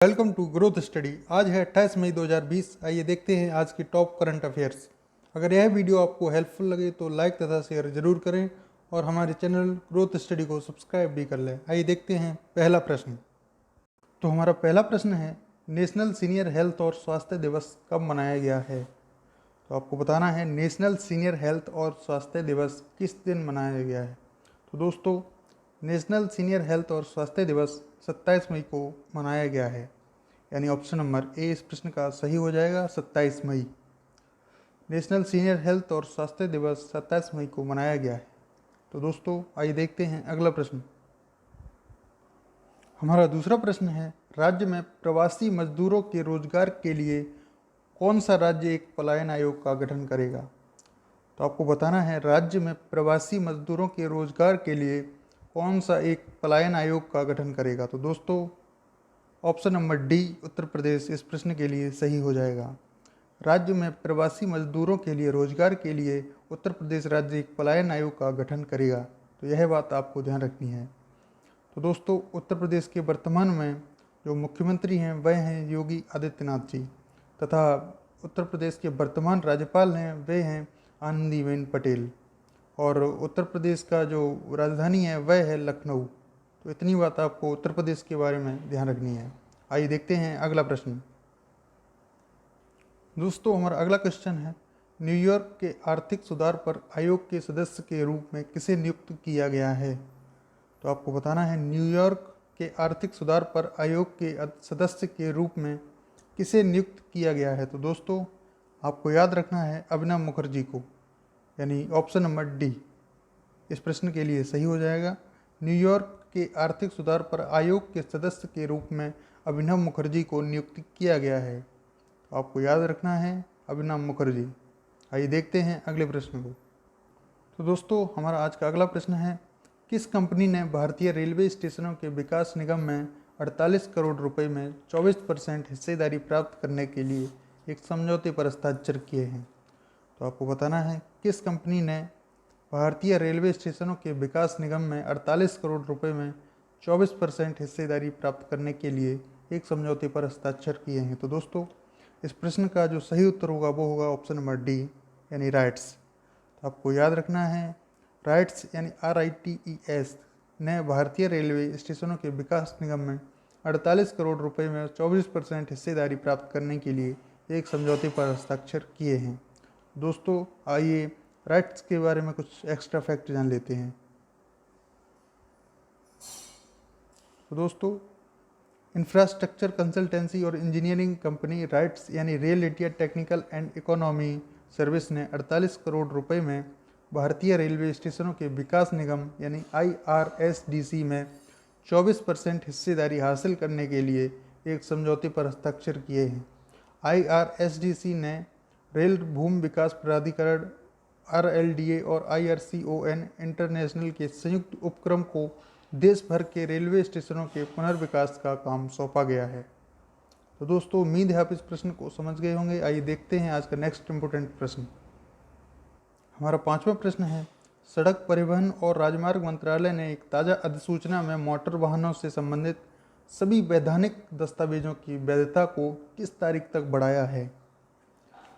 Welcome to growth study. आज है 28 मई 2020। आइए देखते हैं आज की टॉप करंट अफेयर्स। अगर यह वीडियो आपको हेल्पफुल लगे तो लाइक तथा शेयर जरूर करें और हमारे चैनल ग्रोथ स्टडी को सब्सक्राइब भी कर लें। आइए देखते हैं पहला प्रश्न। तो हमारा पहला प्रश्न है, नेशनल सीनियर हेल्थ और स्वास्थ्य दिवस कब मनाया गया है? तो आपको बताना है नेशनल सीनियर हेल्थ और स्वास्थ्य दिवस किस दिन मनाया गया है। तो दोस्तों, नेशनल सीनियर हेल्थ और स्वास्थ्य दिवस 27 मई को मनाया गया है, यानी ऑप्शन नंबर ए इस प्रश्न का सही हो जाएगा, 27 मई। नेशनल सीनियर हेल्थ और स्वास्थ्य दिवस 27 मई को मनाया गया है। तो दोस्तों, आइए देखते हैं अगला प्रश्न। हमारा दूसरा प्रश्न है, राज्य में प्रवासी मजदूरों के रोजगार के लिए कौन सा राज्य एक पलायन आयोग का गठन करेगा? तो आपको बताना है राज्य में प्रवासी मजदूरों के रोजगार के लिए कौन सा एक पलायन आयोग का गठन करेगा। तो दोस्तों, option number D Uttar Pradesh इस प्रश्न के लिए सही हो जाएगा। राज्य में प्रवासी मजदूरों के लिए रोजगार के लिए उत्तर प्रदेश राज्य एक पलायन आयोग का गठन करेगा। तो यह बात आपको ध्यान रखनी है। तो दोस्तों, उत्तर प्रदेश के वर्तमान में जो मुख्यमंत्री हैं वह हैं योगी आदित्यनाथ जी, तथा उत्तर प्रदेश के वर्तमान राज्यपाल हैं वे हैं आनंदीबेन पटेल, और उत्तर प्रदेश का जो राजधानी है वह है लखनऊ। तो इतनी बात आपको उत्तर प्रदेश के बारे में ध्यान रखनी है। आइए देखते हैं अगला प्रश्न। दोस्तों, हमारा अगला क्वेश्चन है, न्यूयॉर्क के आर्थिक सुधार पर आयोग के सदस्य के रूप में किसे नियुक्त किया गया है? तो आपको बताना है न्यूयॉर्क के आर्थिक सुधार पर आयोग के सदस्य के रूप में किसे नियुक्त किया गया है? तो दोस्तों, आपको याद रखना है अभिनव मुखर्जी को, यानी ऑप्शन नंबर डी इस प्रश्न के लिए सही हो जाएगा। न्यूयॉर्क के आर्थिक सुधार पर आयोग के सदस्य के रूप में अभिनव मुखर्जी को नियुक्त किया गया है। तो आपको याद रखना है अभिनव मुखर्जी। आइए देखते हैं अगले प्रश्न को। तो दोस्तों, हमारा आज का अगला प्रश्न है, किस कंपनी ने भारतीय रेलवे स्टेशनों के विकास निगम में 48 करोड़ रुपए में 24% हिस्सेदारी प्राप्त करने के लिए एक समझौते पर हस्ताक्षर किए हैं? तो आपको बताना है किस कंपनी ने भारतीय रेलवे स्टेशनों के विकास निगम में 48 करोड़ रुपए में 24% हिस्सेदारी प्राप्त करने के लिए एक समझौते पर हस्ताक्षर किए हैं। तो दोस्तों, इस प्रश्न का जो सही उत्तर होगा वो होगा ऑप्शन नंबर डी, यानी राइट्स। तो आपको याद रखना है राइट्स यानी RITES ने भारतीय रेलवे स्टेशनों के विकास निगम में 48 करोड़ रुपए में 24% हिस्सेदारी प्राप्त करने के लिए एक समझौते पर हस्ताक्षर किए हैं। दोस्तों, आइए राइट्स के बारे में कुछ एक्स्ट्रा फैक्ट जान लेते हैं। तो दोस्तों, इंफ्रास्ट्रक्चर कंसल्टेंसी और इंजीनियरिंग कंपनी राइट्स यानी real India technical and economy service ने 48 करोड़ रुपए में भारतीय रेलवे स्टेशनों के विकास निगम यानी IRSDC में 24% हिस्सेदारी हासिल करने के लिए एक समझौते पर हस्ताक्षर किए हैं। IRSDC ने रेल भूमि विकास प्राधिकरण RLDA और IRCON इंटरनेशनल के संयुक्त उपक्रम को देश भर के रेलवे स्टेशनों के पुनर्विकास का काम सौंपा गया है। तो दोस्तों, उम्मीद है आप इस प्रश्न को समझ गए होंगे। आइए देखते हैं आज का नेक्स्ट इम्पोर्टेंट प्रश्न। हमारा पांचवा प्रश्न है, सड़क परिवहन और राजमार्ग मंत्रालय ने एक ताज़ा अधिसूचना में मोटर वाहनों से संबंधित सभी वैधानिक दस्तावेजों की वैधता को किस तारीख तक बढ़ाया है?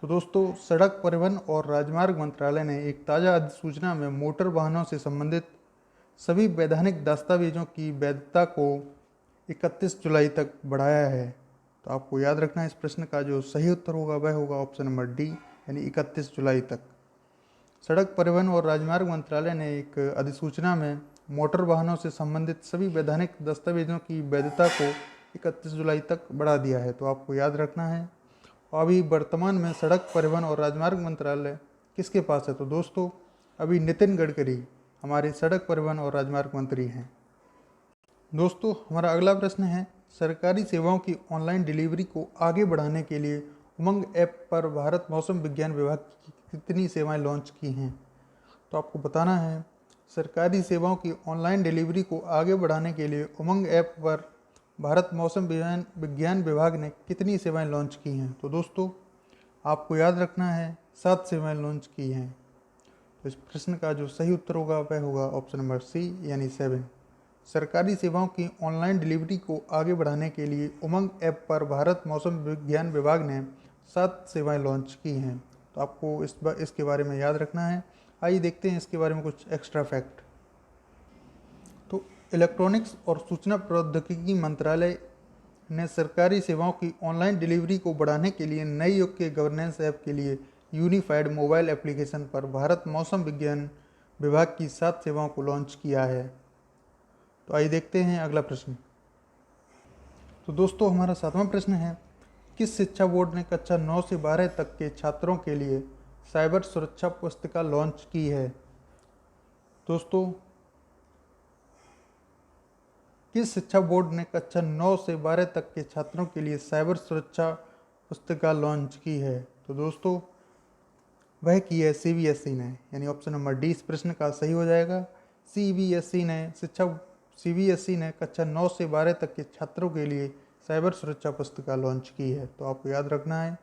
तो दोस्तों, सड़क परिवहन और राजमार्ग मंत्रालय ने एक ताज़ा अधिसूचना में मोटर वाहनों से संबंधित सभी वैधानिक दस्तावेजों की वैधता को 31 जुलाई तक बढ़ाया है। तो आपको याद रखना है इस प्रश्न का जो सही उत्तर होगा वह होगा ऑप्शन नंबर डी, यानी 31 जुलाई तक। सड़क परिवहन और राजमार्ग मंत्रालय ने एक अधिसूचना में मोटर वाहनों से संबंधित सभी वैधानिक दस्तावेजों की वैधता को 31 जुलाई तक बढ़ा दिया है। तो आपको याद रखना है। अभी वर्तमान में सड़क परिवहन और राजमार्ग मंत्रालय किसके पास है? तो दोस्तों, अभी नितिन गडकरी हमारे सड़क परिवहन और राजमार्ग मंत्री हैं। दोस्तों, हमारा अगला प्रश्न है, सरकारी सेवाओं की ऑनलाइन डिलीवरी को आगे बढ़ाने के लिए उमंग ऐप पर भारत मौसम विज्ञान विभाग की कितनी सेवाएं लॉन्च की हैं? तो आपको बताना है सरकारी सेवाओं की ऑनलाइन डिलीवरी को आगे बढ़ाने के लिए उमंग ऐप पर भारत मौसम विज्ञान विभाग ने कितनी सेवाएं लॉन्च की हैं? तो दोस्तों, आपको याद रखना है 7 सेवाएं लॉन्च की हैं। तो इस प्रश्न का जो सही उत्तर होगा वह होगा ऑप्शन नंबर सी, यानी 7। सरकारी सेवाओं की ऑनलाइन डिलीवरी को आगे बढ़ाने के लिए उमंग ऐप पर भारत मौसम विज्ञान विभाग ने 7 सेवाएं लॉन्च की हैं। तो आपको इसके बारे में याद रखना है। आइए देखते हैं इसके बारे में कुछ एक्स्ट्रा फैक्ट। तो इलेक्ट्रॉनिक्स और सूचना प्रौद्योगिकी मंत्रालय ने सरकारी सेवाओं की ऑनलाइन डिलीवरी को बढ़ाने के लिए नए युग के गवर्नेंस ऐप के लिए यूनिफाइड मोबाइल एप्लीकेशन पर भारत मौसम विज्ञान विभाग की 7 सेवाओं को लॉन्च किया है। तो आइए देखते हैं अगला प्रश्न। तो दोस्तों हमारा 7वां प्रश्न है, किस शिक्षा बोर्ड ने कक्षा 9 से 12 तक के छात्रों के लिए साइबर सुरक्षा पुस्तिका लॉन्च की है? दोस्तों किस शिक्षा बोर्ड ने कक्षा 9 से 12 तक के छात्रों के लिए साइबर सुरक्षा पुस्तिका लॉन्च की है? तो दोस्तों वह की है सीबीएसई ने, यानी ऑप्शन नंबर डी इस प्रश्न का सही हो जाएगा। सीबीएसई ने कक्षा 9 से 12 तक के छात्रों के लिए साइबर सुरक्षा पुस्तिका लॉन्च की है। तो आपको याद रखना है।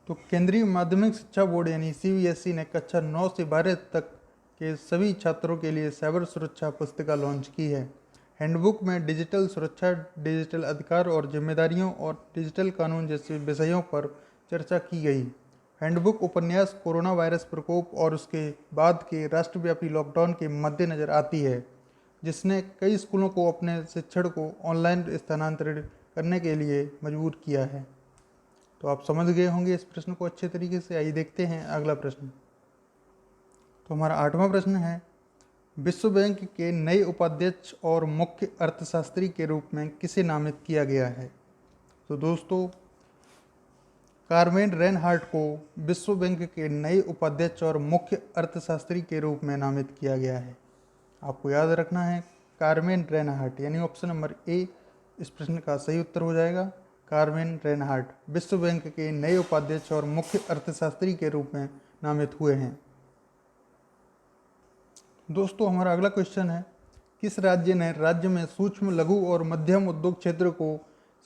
तो केंद्रीय माध्यमिक शिक्षा बोर्ड यानी सीबीएसई ने कक्षा 9 से 12 तक के सभी छात्रों के लिए साइबर सुरक्षा पुस्तिका लॉन्च की है। हैंडबुक में डिजिटल सुरक्षा, डिजिटल अधिकार और जिम्मेदारियों और डिजिटल कानून जैसे विषयों पर चर्चा की गई। हैंडबुक उपन्यास कोरोना वायरस प्रकोप और उसके बाद के राष्ट्रव्यापी लॉकडाउन के मद्देनज़र आती है, जिसने कई स्कूलों को अपने शिक्षण को ऑनलाइन स्थानांतरित करने के लिए मजबूर किया है। तो आप समझ गए होंगे इस प्रश्न को अच्छे तरीके से। आइए देखते हैं अगला प्रश्न। तो हमारा 8वां प्रश्न है, विश्व बैंक के नए उपाध्यक्ष और मुख्य अर्थशास्त्री के रूप में किसे नामित किया गया है? तो दोस्तों कार्मेन रेनहार्ट को विश्व बैंक के नए उपाध्यक्ष और मुख्य अर्थशास्त्री के रूप में नामित किया गया है। आपको याद रखना है कार्मेन रेनहार्ट, यानी ऑप्शन नंबर ए इस प्रश्न का सही उत्तर हो जाएगा। कार्मेन रेनहार्ट विश्व बैंक के नए उपाध्यक्ष और मुख्य अर्थशास्त्री के रूप में नामित हुए हैं। दोस्तों हमारा अगला क्वेश्चन है, किस राज्य ने राज्य में सूक्ष्म लघु और मध्यम उद्योग क्षेत्र को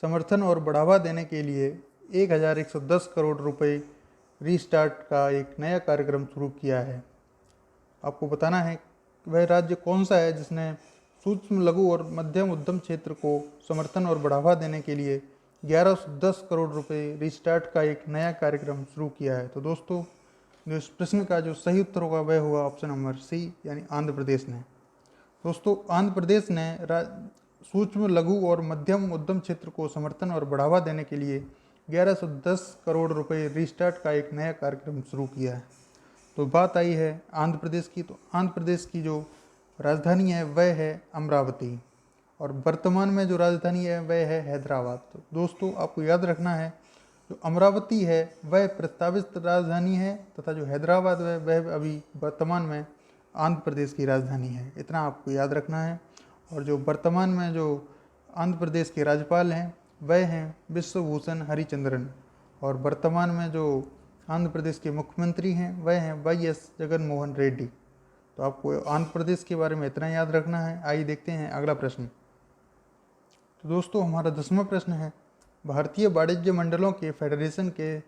समर्थन और बढ़ावा देने के लिए 1110 करोड़ रुपए रीस्टार्ट का एक नया कार्यक्रम शुरू किया है? आपको बताना है वह राज्य कौन सा है जिसने सूक्ष्म लघु और मध्यम उद्यम क्षेत्र को समर्थन और बढ़ावा देने के लिए 1110 करोड़ रुपए रीस्टार्ट का एक नया कार्यक्रम शुरू किया है। तो दोस्तों जो इस प्रश्न का जो सही उत्तर होगा वह होगा ऑप्शन नंबर सी, यानी आंध्र प्रदेश ने। दोस्तों आंध्र प्रदेश ने सूक्ष्म लघु और मध्यम उद्यम क्षेत्र को समर्थन और बढ़ावा देने के लिए 1110 करोड़ रुपए रीस्टार्ट का एक नया कार्यक्रम शुरू किया है। तो बात आई है आंध्र प्रदेश की। तो आंध्र प्रदेश की जो राजधानी है वह है अमरावती और वर्तमान में जो राजधानी है वह है हैदराबाद। तो दोस्तों आपको याद रखना है जो अमरावती है वह प्रस्तावित राजधानी है तथा जो हैदराबाद है वह अभी वर्तमान में आंध्र प्रदेश की राजधानी है। इतना आपको याद रखना है। और जो वर्तमान में जो आंध्र प्रदेश के राज्यपाल हैं वह हैं विश्वभूषण हरिचंद्रन और वर्तमान में जो आंध्र प्रदेश के मुख्यमंत्री हैं वह हैं वाई.एस. जगन मोहन रेड्डी। तो आपको आंध्र प्रदेश के बारे में इतना याद रखना है। आइए देखते हैं अगला प्रश्न। तो दोस्तों हमारा 10वां प्रश्न है, भारतीय वाणिज्य मंडलों के फेडरेशन के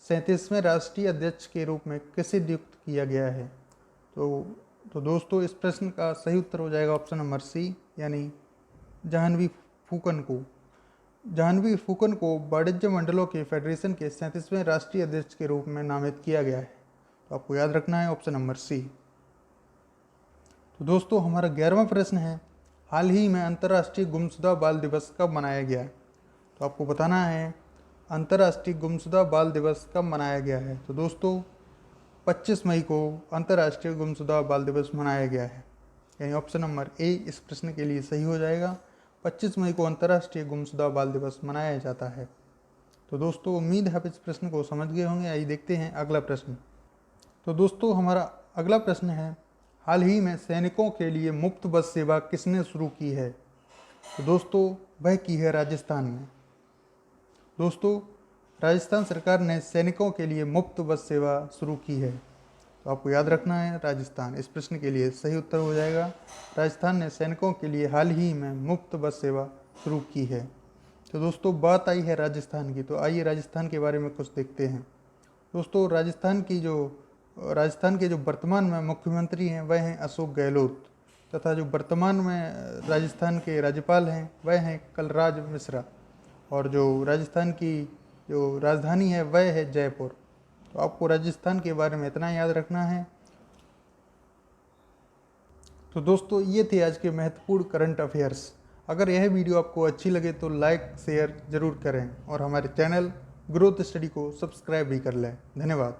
37वें राष्ट्रीय अध्यक्ष के रूप में किसे नियुक्त किया गया है? तो दोस्तों इस प्रश्न का सही उत्तर हो जाएगा ऑप्शन नंबर सी, यानी जाह्नवी फूकन को वाणिज्य मंडलों के फेडरेशन के 37वें राष्ट्रीय अध्यक्ष के रूप में नामित किया गया है। तो आपको याद रखना है ऑप्शन नंबर सी। तो दोस्तों हमारा 11वां प्रश्न है, हाल ही में अंतर्राष्ट्रीय गुमशुदा बाल दिवस कब मनाया गया? तो आपको बताना है अंतर्राष्ट्रीय गुमशुदा बाल दिवस कब मनाया गया है। तो दोस्तों 25 मई को अंतर्राष्ट्रीय गुमशुदा बाल दिवस मनाया गया है, यानी ऑप्शन नंबर ए इस प्रश्न के लिए सही हो जाएगा। 25 मई को अंतर्राष्ट्रीय गुमशुदा बाल दिवस मनाया जाता है। तो दोस्तों उम्मीद है आप इस प्रश्न को समझ गए होंगे। आइए देखते हैं अगला प्रश्न। तो दोस्तों हमारा अगला प्रश्न है, हाल ही में सैनिकों के लिए मुफ्त बस सेवा किसने शुरू की है? तो दोस्तों वह की है राजस्थान में। दोस्तों राजस्थान सरकार ने सैनिकों के लिए मुफ्त बस सेवा शुरू की है। तो आपको याद रखना है राजस्थान इस प्रश्न के लिए सही उत्तर हो जाएगा। राजस्थान ने सैनिकों के लिए हाल ही में मुफ्त बस सेवा शुरू की है। तो दोस्तों बात आई है राजस्थान की, तो आइए राजस्थान के बारे में कुछ देखते हैं। दोस्तों राजस्थान के जो वर्तमान में मुख्यमंत्री हैं वह हैं अशोक गहलोत। तथा जो वर्तमान में राजस्थान के राज्यपाल हैं वह हैं कलराज मिश्रा, और जो राजस्थान की जो राजधानी है वह है जयपुर। तो आपको राजस्थान के बारे में इतना याद रखना है। तो दोस्तों ये थे आज के महत्वपूर्ण करंट अफेयर्स। अगर यह वीडियो आपको अच्छी लगे तो लाइक शेयर ज़रूर करें और हमारे चैनल ग्रोथ स्टडी को सब्सक्राइब भी कर लें। धन्यवाद।